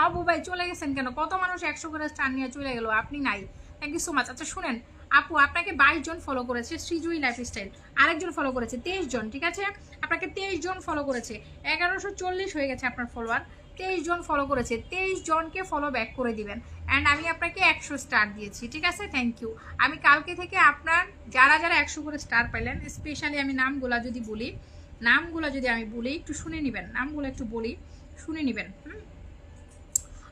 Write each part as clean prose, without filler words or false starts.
মাহবুব ভাই চলে গেছেন কেন? কত মানুষ 100 করে স্টার নিয়ে চলে গেল, আপনি নাই। Thank you so much. আচ্ছা শুনেন আপু, আপনাকে 22 জন ফলো করেছে শ্রীজয়ী লাইফস্টাইল, আরেকজন ফলো করেছে 23 জন, ঠিক আছে? আপনাকে 23 জন ফলো করেছে, 1140 হয়ে গেছে আপনার ফলোয়ার। 23 জন ফলো করেছে, 23 জনকে ফলো ব্যাক করে দিবেন। অ্যান্ড আমি আপনাকে 100 স্টার দিয়েছি, ঠিক আছে? Thank you. আমি কালকে থেকে আপনার যারা যারা 100 করে স্টার পাইলেন, স্পেশালি আমি নামগুলো যদি বলি, আমি বলি একটু শুনে নেবেন, নামগুলো একটু বলি, শুনে নেবেন।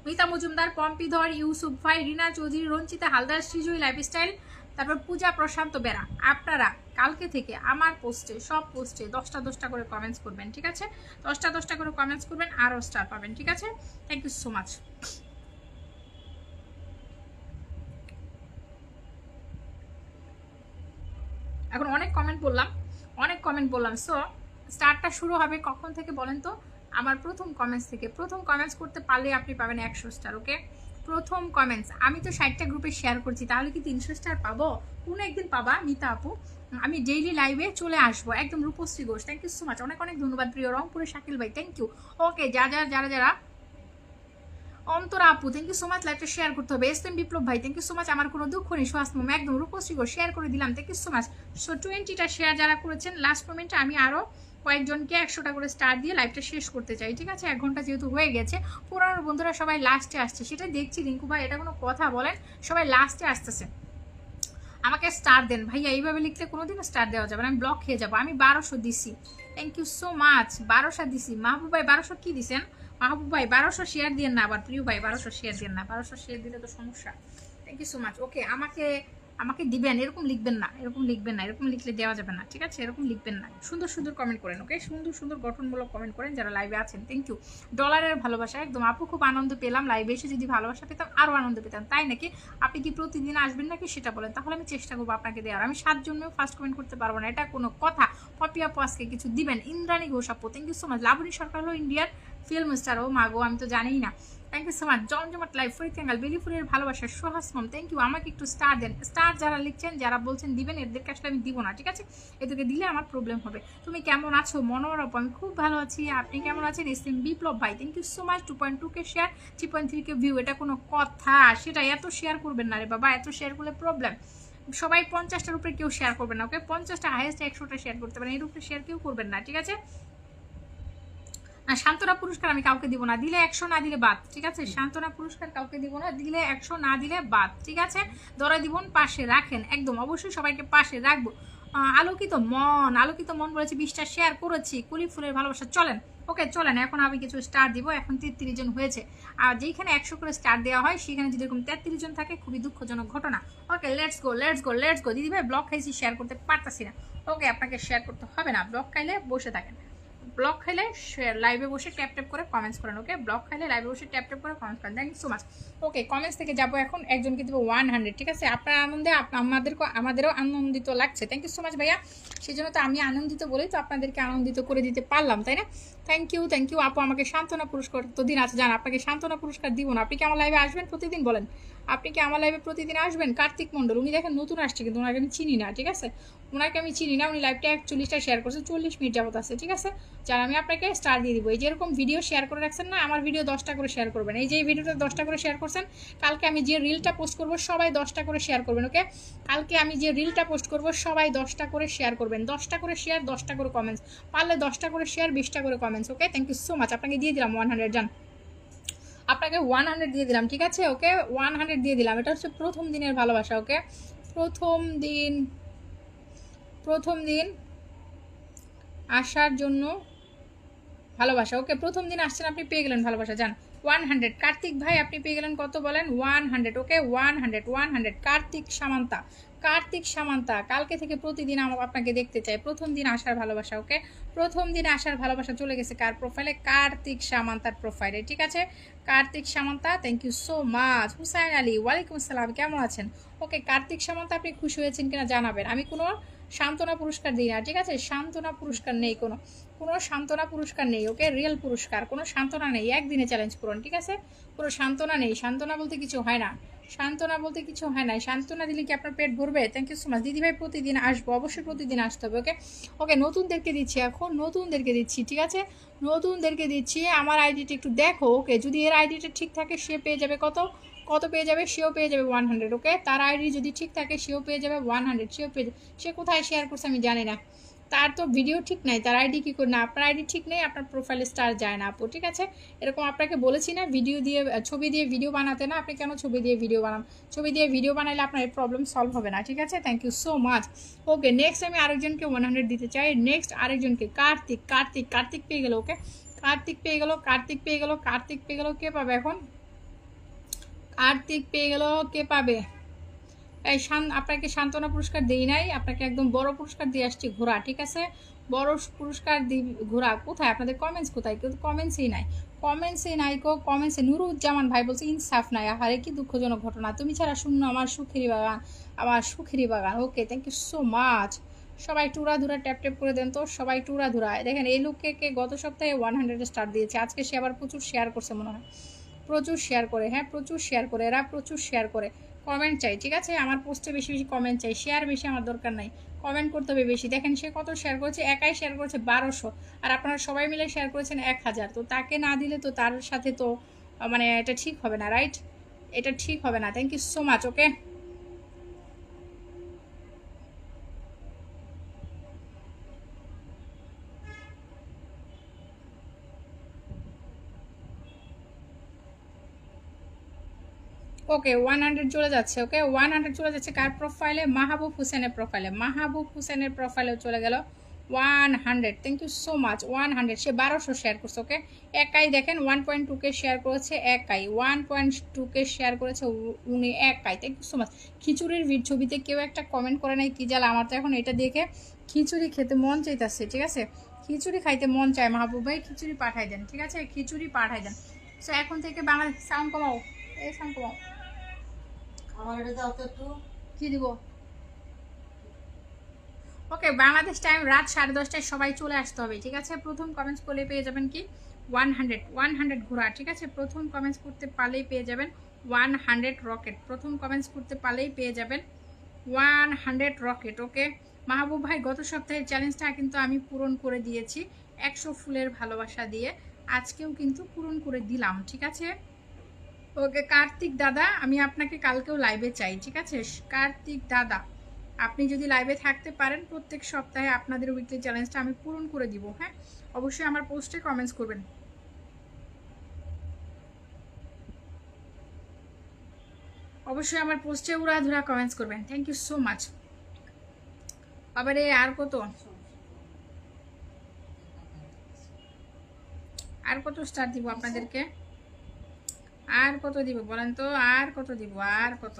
মিতা মজুমদার, পম্পিধর, ইউসুফ ভাই, রিনা চৌধুরী, রঞ্চিতা হালদার, শ্রীজয়ী লাইফস্টাইল, তারপর পূজা প্রশান্ত বেরা। আপনারা কালকে থেকে আমার পোস্টে, সব পোস্টে 10টা করে কমেন্টস করবেন, ঠিক আছে? 10টা করে কমেন্টস করবেন, আরও স্টার পাবেন, ঠিক আছে? Thank you so much. এখন অনেক কমেন্ট বললাম, সো স্টার্টটা শুরু হবে কখন থেকে বলেন তো? আমার প্রথম কমেন্টস থেকে। প্রথম কমেন্টস করতে পারলে আপনি পাবেন 100 স্টার, ওকে? প্রথম কমেন্টস। আমি তো 60টা গ্রুপে শেয়ার করছি, তাহলে কি 300 স্টার পাবো? কোনো একদিন পাবা মিতা আপু। আমি ডেইলি লাইভে চলে আসবো, একদম Rupashree Ghosh. Thank you so much, অনেক অনেক ধন্যবাদ প্রিয় রংপুরের শাকিল ভাই, থ্যাংক ইউ। ওকে, যারা অন্তরা আপু, থ্যাংক ইউ সো মাচ। লাইভটা শেয়ার করতে হবে। এস এম বিপ্লব ভাই, থ্যাংক ইউ সো মাচ। আমার কোনো দুঃখ নেই, সুহাস মোম, একদম রূপশ্রী ঘোষ শেয়ার করে দিলাম, thank you so much. So 20টা শেয়ার যারা করেছেন, লাস্ট মোমেন্টে আমি আরও কয়েকজনকে 100টা করে স্টার দিয়ে লাইভটা শেষ করতে চাই, ঠিক আছে? 1 ঘন্টা যেহেতু হয়ে গেছে, পুরানো বন্ধুরা সবাই লাস্টে আসছে, সেটাই দেখছি। রিঙ্কু ভাই, এটা কোনো কথা বলেন? সবাই লাস্টে আসতেছে। আমাকে স্টার দেন ভাইয়া, এইভাবে লিখলে কোনোদিনও স্টার দেওয়া যাবে না, আমি ব্লক খেয়ে যাবো। আমি 1200 দিছি, থ্যাংক ইউ সো মাচ। 1200 দিছি। মাহবুব ভাই 1200 কি দিছেন? মাহবুব ভাই 1200 শেয়ার দিয়েন না আবার, প্রিয় ভাই 1200 শেয়ার দিয়েন না, 1200 শেয়ার দিলে তো সমস্যা। Thank you so much. Okay, আমাকে দিবেন, এরকম লিখবেন না, এরকম লিখলে দেওয়া যাবে না, ঠিক আছে? এরকম লিখবেন না, সুন্দর সুন্দর কমেন্ট করেন, ওকে? সুন্দর গঠনমূলক কমেন্ট করেন যারা লাইভে আছেন, থ্যাংক ইউ। ডলারের ভালোবাসা, একদম আপু, খুব আনন্দ পেলাম লাইভে এসে। যদি ভালোবাসা পেতাম আরও আনন্দ পেতাম, তাই নাকি? আপনি কি প্রতিদিন আসবেন নাকি সেটা বলেন, তাহলে আমি চেষ্টা করবো আপনাকে দেওয়ার। আমি 7 জন্মেও ফার্স্ট কমেন্ট করতে পারবো না, এটা কোনো কথা? পপি আপু আজকে কিছু দিবেন। ইন্দ্রাণী ঘোষ আপু, thank you so much. Labony Sarkar হলো ইন্ডিয়ার ফিল্ম স্টার, ও মাগো, আমি তো জানিই না। Thank you so much. জমজমাট লাইভ, ফরিদ ক্যাঙ্গাল, বেলিফুলের ভালোবাসা, সোহাস মম, থ্যাংক ইউ। আমাকে একটু স্টার দেন। স্টার যারা লিখছেন, যারা বলছেন দিবেন, এদেরকে আসলে আমি দিব না, ঠিক আছে? এদেরকে দিলে আমার প্রবলেম হবে। তুমি কেমন আছো মনোরপ? আমি খুব ভালো আছি, আপনি কেমন আছেন? এস এম বিপ্লব ভাই, thank you so much. 2.2 k share, 3.3 k view, এটা কোনো কথা? সেটা এত শেয়ার করবেন না রে বাবা, এত শেয়ার করলে প্রবলেম। সবাই 50টার উপরে কেউ শেয়ার করবেন না, ওকে? 50টা, হাইয়েস্ট 100টা শেয়ার করতে পারেন, এর উপরে শেয়ার কেউ করবেন না, ঠিক আছে? সান্ত্বনা পুরস্কার আমি কাউকে দিব না, দিলে 100, না দিলে বাদ, ঠিক আছে? সান্ত্বনা পুরস্কার কাউকে দিব না, দিলে 100, না দিলে বাদ, ঠিক আছে? দরা দিবন পাশে রাখেন, একদম অবশ্যই সবাইকে পাশে রাখবো। আলোকিত মন বলেছে 20টা শেয়ার করেছি। কুলি ফুলের ভালোবাসা, চলেন, ওকে চলেন। এখন আমি কিছু স্টার দিব, এখন 33 জন হয়েছে। আর যেখানে 100 করে স্টার দেওয়া হয়, সেখানে যদি এরকম 33 জন থাকে, খুবই দুঃখজনক ঘটনা। ওকে, লেটস গো। দিদি ভাই ব্লগ খাইছি, শেয়ার করতে পারতাছি না। ওকে, আপনাকে শেয়ার করতে হবে না, ব্লগ খাইলে বসে থাকেন। ব্লগ খাইলে লাইভে বসে ট্যাপ করে কমেন্টস করেন, ওকে? ব্লগ খাইলে লাইভে বসে ট্যাপ করে কমেন্টস করেন, thank you so much. Okay, comments থেকে যাবো এখন, একজনকে দেবো 100, ঠিক আছে? আপনার আনন্দে আমাদেরও আনন্দিত লাগছে, থ্যাংক ইউ সো মাচ ভাইয়া। সেই জন্য তো আমি আনন্দিত বলেই তো আপনাদেরকে আনন্দিত করে দিতে পারলাম, তাই না? থ্যাংক ইউ আপু। আমাকে সান্ত্বনা পুরস্কার তো দিন আছে, জান আপনাকে সান্ত্বনা পুরস্কার দিব না। আপনি কি আমার লাইভে আসবেন প্রতিদিন? বলেন, আপনি কি আমার লাইভে প্রতিদিন আসবেন? কার্তিক মণ্ডল, উনি দেখেন নতুন আসছে, কিন্তু ওনাকে আমি চিনি না, ঠিক আছে? উনি লাইভটা 41টা শেয়ার করছে, 40 মিনিট যাবত আছে, ঠিক আছে? যার আমি আপনাকে স্টার দিয়ে দিব। এই যেরকম ভিডিও শেয়ার করে রাখছেন না, আমার ভিডিও 10টা করে শেয়ার করবেন। এই যে ভিডিওটা 10টা করে শেয়ার করছেন, কালকে আমি যে রিলটা পোস্ট করবো সবাই 10টা করে শেয়ার করবেন, ওকে? কালকে আমি যে রিলটা পোস্ট করবো সবাই 10টা করে শেয়ার করবেন, 10টা করে শেয়ার, 10টা করে কমেন্টস, পারলে 10টা করে শেয়ার, 20টা করে comments, okay? Thank you so much. আপনাকে দিয়ে দিলাম 100, জান, আপনাকে 100 দিয়ে দিলাম, ঠিক আছে? ওকে, 100 দিয়ে দিলাম। এটা হচ্ছে প্রথম দিনের ভালোবাসা, ওকে? প্রথম দিন আসার জন্য ভালোবাসা, ওকে? প্রথম দিন আসছেন আপনি, পেয়ে গেলেন ভালোবাসা, যান। 100 কার্তিক ভাই, আপনি পেয়ে গেলেন কত বলেন? 100, ওকে? 100 কার্তিক সামান্তা, কালকে থেকে প্রতিদিন আপনাকে দেখতে চাই। প্রথম দিন আসার ভালোবাসা, ওকে? প্রথম দিন আসার ভালোবাসা চলে গেছে কার প্রোফাইলে? কার্তিক সামান্তার প্রোফাইলে, ঠিক আছে? Kartik Samanta, thank you so much. Hussain Ali, ওয়ালাইকুম আসসালাম, কেমন আছেন? ওকে, কার্তিক সামান্তা, আপনি খুশি হয়েছেন কিনা জানাবেন। আমি কোনো সান্ত্বনা পুরস্কার দিই না, ঠিক আছে? সান্ত্বনা পুরস্কার নেই, কোনো কোনো সান্ত্বনা পুরস্কার নেই, ওকে? রিয়েল পুরস্কার, কোনো সান্ত্বনা নেই, একদিনে চ্যালেঞ্জ পূরণ, ঠিক আছে? কোনো সান্ত্বনা নেই, সান্ত্বনা বলতে কিছু হয় না, সান্ত্বনা বলতে কিছু হয় না। সান্ত্বনা দিলে কি আপনার পেট ভরবে? থ্যাংক ইউ সো মাচ দিদিভাই, প্রতিদিন আসবো, অবশ্যই প্রতিদিন আসতে হবে, ওকে? ওকে, নতুনদেরকে দিচ্ছি এখন, নতুনদেরকে দিচ্ছি, ঠিক আছে? নতুনদেরকে দিচ্ছি। আমার আইডিটা একটু দেখো, ওকে? যদি এর আইডিটা ঠিক থাকে সে পেয়ে যাবে কত কত পেয়ে যাবে, সেও পেয়ে যাবে 100, ওকে? তার আইডি যদি ঠিক থাকে সেও পেয়ে যাবে 100, সেও পেয়ে যাবে। সে কোথায় শেয়ার করছে আমি জানি না, তার তো ভিডিও ঠিক নাই, তার আইডি কী করে না? আপনার আইডি ঠিক নেই, আপনার প্রোফাইলে স্টার যায় না আপু, ঠিক আছে? এরকম আপনাকে বলেছি না ভিডিও দিয়ে, ছবি দিয়ে ভিডিও বানাতে না, আপনি কেন ছবি দিয়ে ভিডিও বানান? ছবি দিয়ে ভিডিও বানাইলে আপনার এই প্রবলেম সলভ হবে না, ঠিক আছে? Thank you so much. Okay, next আমি আরেকজনকে 100 দিতে চাই। নেক্সট আরেকজনকে কার্তিক, কার্তিক, কার্তিক পেয়ে গেল, ওকে? কার্তিক পেয়ে গেল, কার্তিক পেয়ে গেল, কার্তিক পেয়ে গেল। কে পাবে এখন? কার্তিক পেয়ে গেল, কে পাবে? এই আপনাকে সান্ত্বনা পুরস্কার দিই নাই, আপনাকে একদম বড় পুরস্কার দিয়ে আসছি, ঘোড়া, ঠিক আছে? বড় পুরস্কার দিই, ঘোড়া। কোথায় আপনাদের কমেন্টস? কোথায়? কেউ কমেন্টসই নাই, কমেন্টসই নাই, কমেন্টসে নুরুজ্জামান ভাই বলছে ইনসাফ নাই, আহারে কি দুঃখজনক ঘটনা, তুমি ছাড়া শূন্য আমার সুখেরই বাগান, আমার সুখেরই বাগান। ওকে, থ্যাংক ইউ সো মাচ। সবাই টুরা ধুরা ট্যাপ ট্যাপ করে দেন তো, সবাই টুরা ধুরা। দেখেন এই লোককে গত সপ্তাহে 100 স্টার দিয়েছে, আজকে সে আবার প্রচুর শেয়ার করছে মনে হয়, প্রচুর শেয়ার করে, হ্যাঁ প্রচুর শেয়ার করে, এরা প্রচুর শেয়ার করে। কমেন্ট চাই, ঠিক আছে? আমার পোস্টে বেশি বেশি কমেন্ট চাই, শেয়ার বেশি আমার দরকার নাই, কমেন্ট করতে হবে বেশি। দেখেন সে কত শেয়ার করেছে, একাই শেয়ার করেছে 1200, আর আপনারা সবাই মিলে শেয়ার করেছেন 1000। তো তাকে না দিলে তো তার সাথে তো মানে এটা ঠিক হবে না, রাইট? এটা ঠিক হবে না। থ্যাংক ইউ সো মাচ, ওকে? ওকে, 100 চলে যাচ্ছে, ওকে? 100 চলে যাচ্ছে কার প্রোফাইলে? মাহবুব হোসেনের প্রোফাইলে, মাহবুব হোসেনের প্রোফাইলেও চলে গেল 100। Thank you so much. 100, সে 1200 শেয়ার করছে, ওকে? একাই দেখেন 1.2K শেয়ার করেছে, একাই 1.2K শেয়ার করেছে উনি একাই। Thank you so much. খিচুড়ির ছবিতে কেউ একটা কমেন্ট করে নাই, কি জ্বালা, আমার তো এখন এটা দেখে খিচুড়ি খেতে মন চাইতেছে, ঠিক আছে? খিচুড়ি খাইতে মন চায়, মাহবুব ভাই খিচুড়ি পাঠাই দেন, ঠিক আছে? খিচুড়ি পাঠাই দেন। সো এখন থেকে বাংলাদেশ, সাউন্ড কমাও, এই সাউন্ড কমাও, কি দিব? ওকে, বাংলাদেশ টাইম রাত 10:30টায় সবাই চলে আসতে হবে, ঠিক আছে? প্রথম কমেন্টস করলে পেয়ে যাবেন কি 100 ঘোড়া, ঠিক আছে? প্রথম কমেন্টস করতে পারলেই পেয়ে যাবেন 100 রকেট, প্রথম কমেন্টস করতে পারলেই পেয়ে যাবেন 100 রকেট, ওকে? মাহবুব ভাই গত সপ্তাহের চ্যালেঞ্জটা কিন্তু আমি পূরণ করে দিয়েছি 100 ফুলের ভালোবাসা দিয়ে, আজকেও কিন্তু পূরণ করে দিলাম, ঠিক আছে? ওকে কার্তিক দাদা, আমি আপনাকে কালকেও লাইভে চাই, ঠিক আছে? কার্তিক দাদা, আপনি যদি লাইভে থাকতে পারেন প্রত্যেক সপ্তাহে আপনাদের উইকলি চ্যালেঞ্জটা আমি পূরণ করে দিব, হ্যাঁ? অবশ্যই আমার পোস্টে কমেন্টস করবেন, অবশ্যই আমার পোস্টে উড়াধুরা কমেন্টস করবেন। Thank you so much. আবারে আর কত, আর কত স্টার দিব আপনাদেরকে? আর কত দিব বলেন তো? আর কত দিব? আর কত?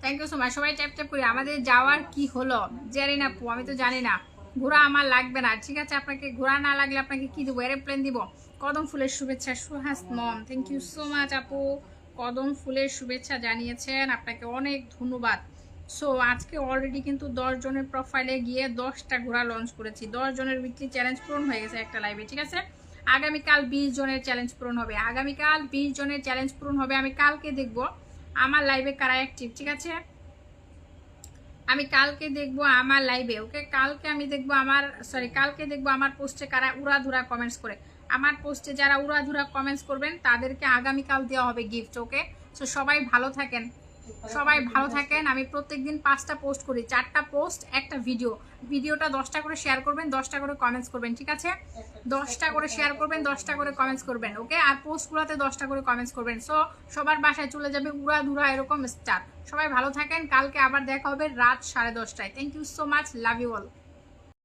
Thank you so much. সবাই ট্যাপ ট্যাপ করি। আমাদের যাওয়ার কি হলো জানি না আপু, আমি তো জানি না। ঘোড়া আমার লাগবে না, ঠিক আছে? আপনাকে ঘোড়া না লাগলে আপনাকে কি দেবো? এরোপ্লেন দিব। কদম ফুলের শুভেচ্ছা সুহাস মম, থ্যাংক ইউ সো মাচ আপু। কদম ফুলের শুভেচ্ছা জানিয়েছেন, আপনাকে অনেক ধন্যবাদ। সো আজকে অলরেডি কিন্তু 10 জনের প্রোফাইলে গিয়ে 10টা ঘোড়া লঞ্চ করেছি, 10 জনের উইকলি চ্যালেঞ্জ পূরণ হয়ে গেছে একটা লাইভে, ঠিক আছে? আগামীকাল 20 জনের চ্যালেঞ্জ পূরণ হবে, আগামীকাল 20 জনের চ্যালেঞ্জ পূরণ হবে। আমি কালকে দেখবো আমার লাইভে কারা অ্যাক্টিভ, ঠিক আছে? আমি কালকে দেখবো আমার লাইভে, ওকে? কালকে আমি দেখবো আমার, সরি কালকে দেখবো আমার পোস্টে কারা উড়াধুরা কমেন্টস করে। আমার পোস্টে যারা উড়াধুরা কমেন্টস করবেন তাদেরকে আগামীকাল দেওয়া হবে গিফট, ওকে? সো সবাই ভালো থাকেন। সবাই ভালো থাকেন। আমি প্রত্যেকদিন 5টা পোস্ট করি, 4টা পোস্ট একটা ভিডিওটা 10টা করে শেয়ার করবেন, 10টা করে কমেন্টস করবেন, ঠিক আছে? 10টা করে শেয়ার করবেন, 10টা করে কমেন্টস করবেন, ওকে? আর পোস্টগুলোতে 10টা করে কমেন্টস করবেন। সো সবার বাসায় চলে যাবে উড়াধুরা এরকম স্টার। সবাই ভালো থাকেন, কালকে আবার দেখা হবে রাত 10:30টায়। Thank you so much, love you all.